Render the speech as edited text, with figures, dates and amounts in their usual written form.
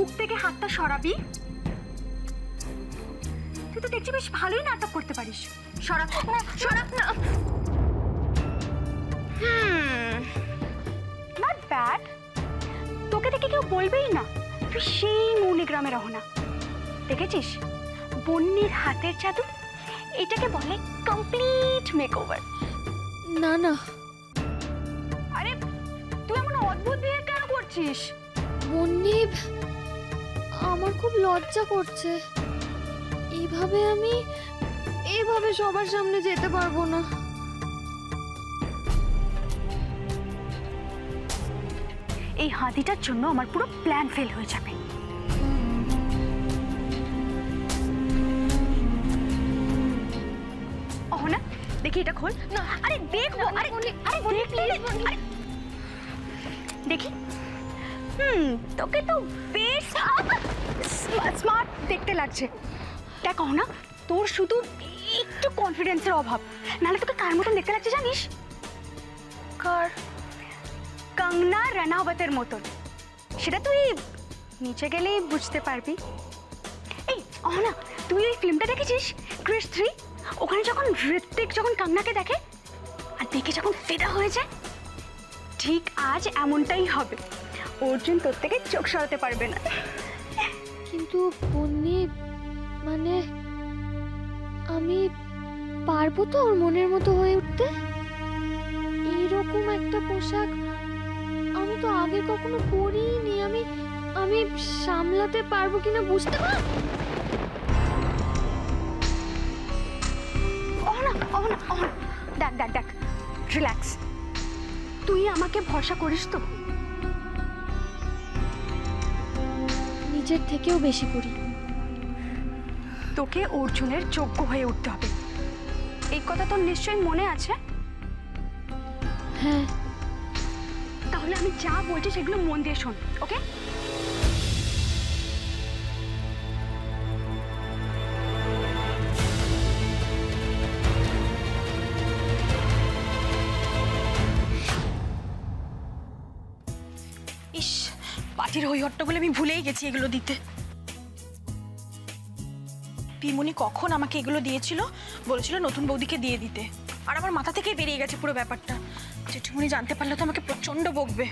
মুখ থেকে হাতটা সরাবি। তুই তো দেখছি বেশ ভালোই নাটক করতে পারিস। সরাব না, সরাব না। Not bad. তোকে দেখে কেউ বলবেই না তুই সেই মৌলিগ্রামের রহনা। দেখেছিস বন্যির হাতের জাদু, এটাকে বলে কমপ্লিট মেকওভার। না না, আরে তুই এমন অদ্ভুত বিহেভ কেন করছিস? বন্যি, আমার খুব লজ্জা করছে। এইভাবে সবার সামনে যেতে পারবো না। এই হাতিটার জন্য আমার পুরো প্ল্যান ফেল হয়ে যাবে। অহনা দেখি এটা খোল না। আরে দেখো, আরে আরে দেখলে দেখি। তোকে তো বেশ স্মার্ট দেখতে লাগছে। দেখ অহনা, তোর শুধু একটু কনফিডেন্সের অভাব, নাহলে তোকে কার মতন দেখতে লাগছে জানিস? কার? কঙ্গনা রানাওয়াতের মতন। সেটা তুই নিচে গেলেই বুঝতে পারবি। এই অহনা, তুই ওই ফিল্মটা দেখেছিস ক্রিশ 3? ওখানে যখন ঋত্বিক যখন কঙ্গনাকে দেখে আর দেখে যখন ফিদা হয়ে যায়, ঠিক আজ এমনটাই হবে। অর্জুন তোর থেকে চোখ সরাতে পারবে না। কিন্তু বন্যি, মানে আমি পারবো তো ওর মনের মতো হয়ে উঠতে? এইরকম একটা পোশাক আমি তো আগে কখনো পরিনি। আমি সামলাতে পারবো কিনা বুঝতে পার। দেখ দেখ দেখ, রিল্যাক্স। তুই আমাকে ভরসা করিস তো? নিজের থেকেও বেশি করি। তোকে অর্জুনের যোগ্য হয়ে উঠতে হবে, এই কথা তোর নিশ্চয়ই মনে আছে। হ্যাঁ। তাহলে আমি যা বলছি সেগুলো মন দিয়ে শোন, ওকে? ইস, পার্টির হই হট্টগোলে আমি ভুলেই গেছি এগুলো দিতে। পিমনি কখন আমাকে এগুলো দিয়েছিল, বলেছিল নতুন বৌদিকে দিয়ে দিতে, আর আমার মাথা থেকে বেরিয়ে গেছে পুরো ব্যাপারটা। জেঠিমনি জানতে পারলে তো আমাকে প্রচন্ড বকবে।